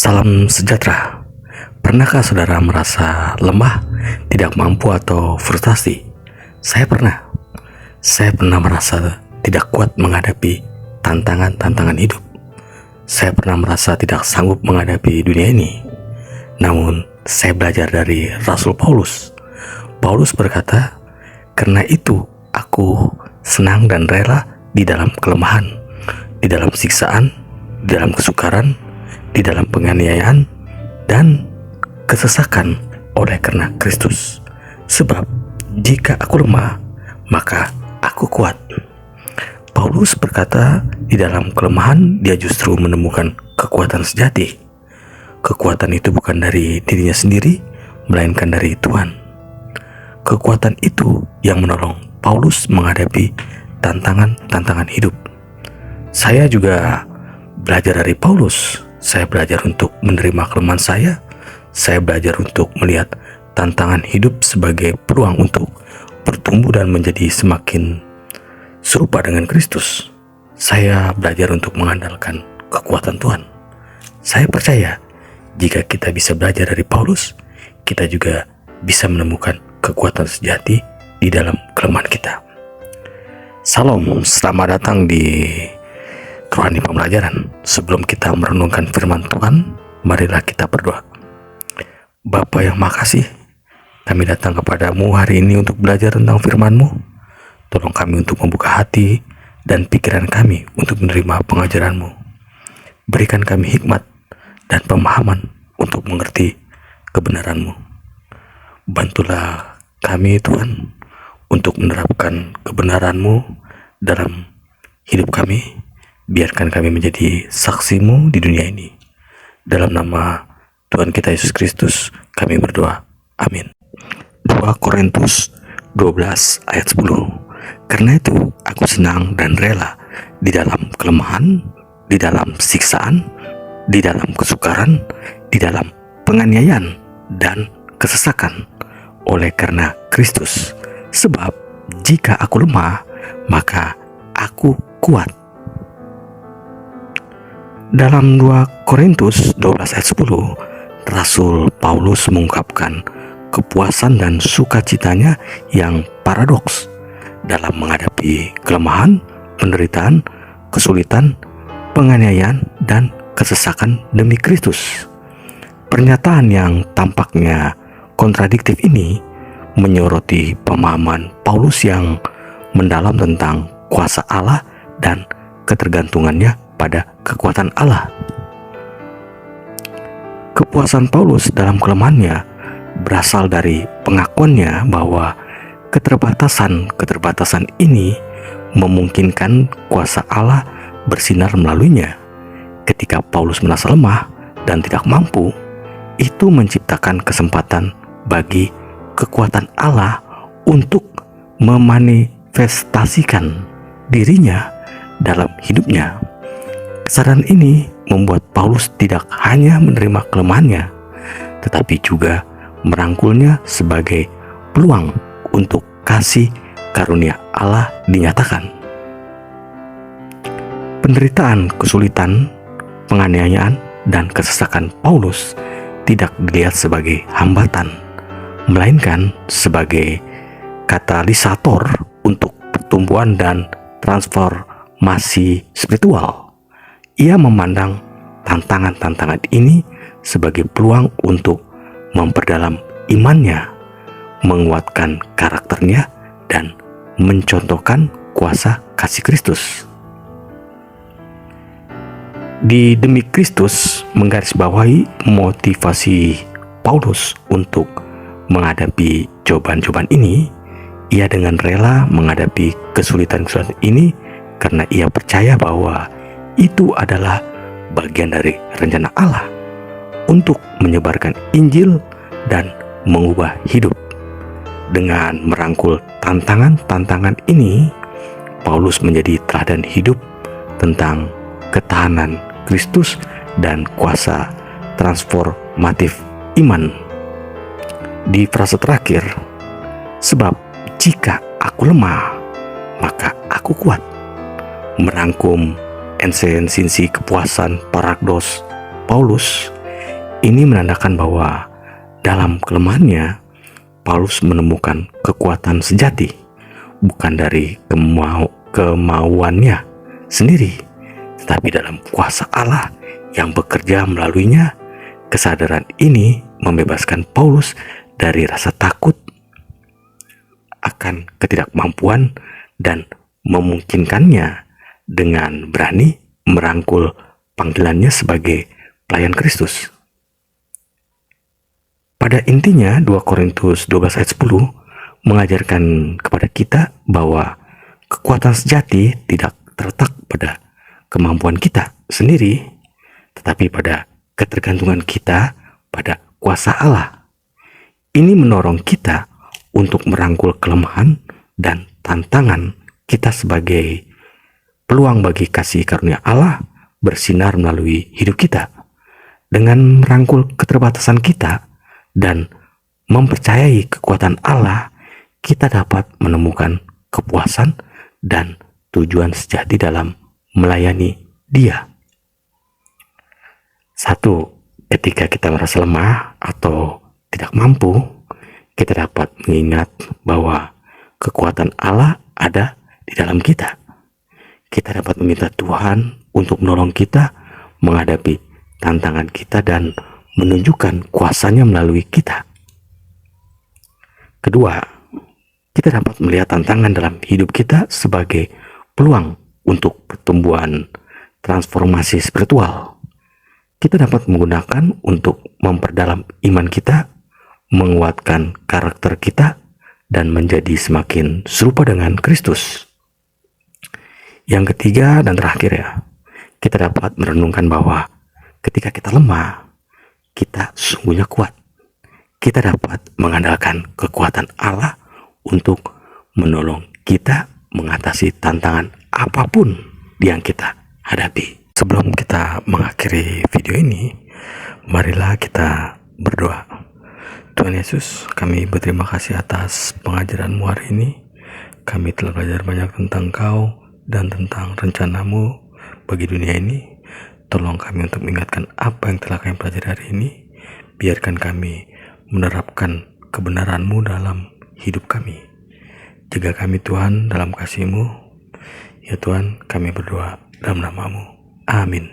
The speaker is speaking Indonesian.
Salam sejahtera. Pernahkah saudara merasa lemah, tidak mampu atau frustasi? Saya pernah. Saya pernah merasa tidak kuat menghadapi tantangan-tantangan hidup. Saya pernah merasa tidak sanggup menghadapi dunia ini. Namun, saya belajar dari Rasul Paulus. Paulus berkata, "Karena itu aku senang dan rela di dalam kelemahan, di dalam siksaan, di dalam kesukaran, di dalam penganiayaan dan kesesakan oleh karena Kristus. Sebab jika aku lemah, maka aku kuat." Paulus berkata, di dalam kelemahan dia justru menemukan kekuatan sejati. Kekuatan itu bukan dari dirinya sendiri, melainkan dari Tuhan. Kekuatan itu yang menolong Paulus menghadapi tantangan-tantangan hidup. Saya juga belajar dari Paulus. Saya belajar untuk menerima kelemahan saya belajar untuk melihat tantangan hidup sebagai peluang untuk bertumbuh dan menjadi semakin serupa dengan Kristus. Saya belajar untuk mengandalkan kekuatan Tuhan. Saya percaya jika kita bisa belajar dari Paulus, kita juga bisa menemukan kekuatan sejati di dalam kelemahan kita. Salam, selamat datang di Rohani Pembelajaran. Sebelum kita merenungkan firman Tuhan, marilah kita berdoa. Bapa yang makasih, kami datang kepadamu hari ini untuk belajar tentang firman-Mu. Tolong kami untuk membuka hati dan pikiran kami untuk menerima pengajaran-Mu. Berikan kami hikmat dan pemahaman untuk mengerti kebenaran-Mu. Bantulah kami Tuhan untuk menerapkan kebenaran-Mu dalam hidup kami. Biarkan kami menjadi saksi-Mu di dunia ini. Dalam nama Tuhan kita Yesus Kristus kami berdoa. Amin. 2 Korintus 12 ayat 10. Karena itu aku senang dan rela di dalam kelemahan, di dalam siksaan, di dalam kesukaran, di dalam penganiayaan dan kesesakan oleh karena Kristus. Sebab jika aku lemah, maka aku kuat. Dalam 2 Korintus 12 ayat 10, Rasul Paulus mengungkapkan kepuasan dan sukacitanya yang paradoks dalam menghadapi kelemahan, penderitaan, kesulitan, penganiayaan, dan kesesakan demi Kristus. Pernyataan yang tampaknya kontradiktif ini menyoroti pemahaman Paulus yang mendalam tentang kuasa Allah dan ketergantungannya pada kekuatan Allah. Kepuasan Paulus dalam kelemahannya berasal dari pengakuannya bahwa keterbatasan ini memungkinkan kuasa Allah bersinar melaluinya. Ketika Paulus merasa lemah dan tidak mampu, itu menciptakan kesempatan bagi kekuatan Allah untuk memanifestasikan dirinya dalam hidupnya. Kesadaran ini membuat Paulus tidak hanya menerima kelemahannya, tetapi juga merangkulnya sebagai peluang untuk kasih karunia Allah dinyatakan. Penderitaan, kesulitan, penganiayaan, dan kesesakan Paulus tidak dilihat sebagai hambatan, melainkan sebagai katalisator untuk pertumbuhan dan transformasi spiritual. Ia memandang tantangan-tantangan ini sebagai peluang untuk memperdalam imannya, menguatkan karakternya, dan mencontohkan kuasa kasih Kristus. Di Demi Kristus menggarisbawahi motivasi Paulus untuk menghadapi cobaan-cobaan ini. Ia dengan rela menghadapi kesulitan-kesulitan ini karena ia percaya bahwa itu adalah bagian dari rencana Allah untuk menyebarkan Injil dan mengubah hidup. Dengan merangkul tantangan-tantangan ini, Paulus menjadi teladan hidup tentang ketahanan Kristus dan kuasa transformatif iman. Di frase terakhir, sebab jika aku lemah, maka aku kuat, merangkum esensi kepuasan paradokс Paulus Ini menandakan bahwa dalam kelemahannya, Paulus menemukan kekuatan sejati, bukan dari kemauannya sendiri, tetapi dalam kuasa Allah yang bekerja melaluinya. Kesadaran ini membebaskan Paulus dari rasa takut akan ketidakmampuan dan memungkinkannya dengan berani merangkul panggilannya sebagai pelayan Kristus. Pada intinya 2 Korintus 12 ayat 10 mengajarkan kepada kita bahwa kekuatan sejati tidak terletak pada kemampuan kita sendiri, tetapi pada ketergantungan kita pada kuasa Allah. Ini mendorong kita untuk merangkul kelemahan dan tantangan kita sebagai peluang bagi kasih karunia Allah bersinar melalui hidup kita. Dengan merangkul keterbatasan kita dan mempercayai kekuatan Allah, kita dapat menemukan kepuasan dan tujuan sejati dalam melayani Dia. 1. Ketika kita merasa lemah atau tidak mampu, kita dapat mengingat bahwa kekuatan Allah ada di dalam kita. Kita dapat meminta Tuhan untuk menolong kita menghadapi tantangan kita dan menunjukkan kuasanya melalui kita. Kedua, kita dapat melihat tantangan dalam hidup kita sebagai peluang untuk pertumbuhan transformasi spiritual. Kita dapat menggunakan untuk memperdalam iman kita, menguatkan karakter kita, dan menjadi semakin serupa dengan Kristus. Yang ketiga dan terakhir kita dapat merenungkan bahwa ketika kita lemah, kita sesungguhnya kuat. Kita dapat mengandalkan kekuatan Allah untuk menolong kita mengatasi tantangan apapun yang kita hadapi. Sebelum kita mengakhiri video ini, marilah kita berdoa. Tuhan Yesus, kami berterima kasih atas pengajaran-Mu hari ini. Kami telah belajar banyak tentang Kau dan tentang rencana-Mu bagi dunia ini. Tolong kami untuk mengingatkan apa yang telah kami pelajari hari ini. Biarkan kami menerapkan kebenaran-Mu dalam hidup kami. Jaga kami Tuhan dalam kasih-Mu. Ya Tuhan, kami berdoa dalam nama-Mu. Amin.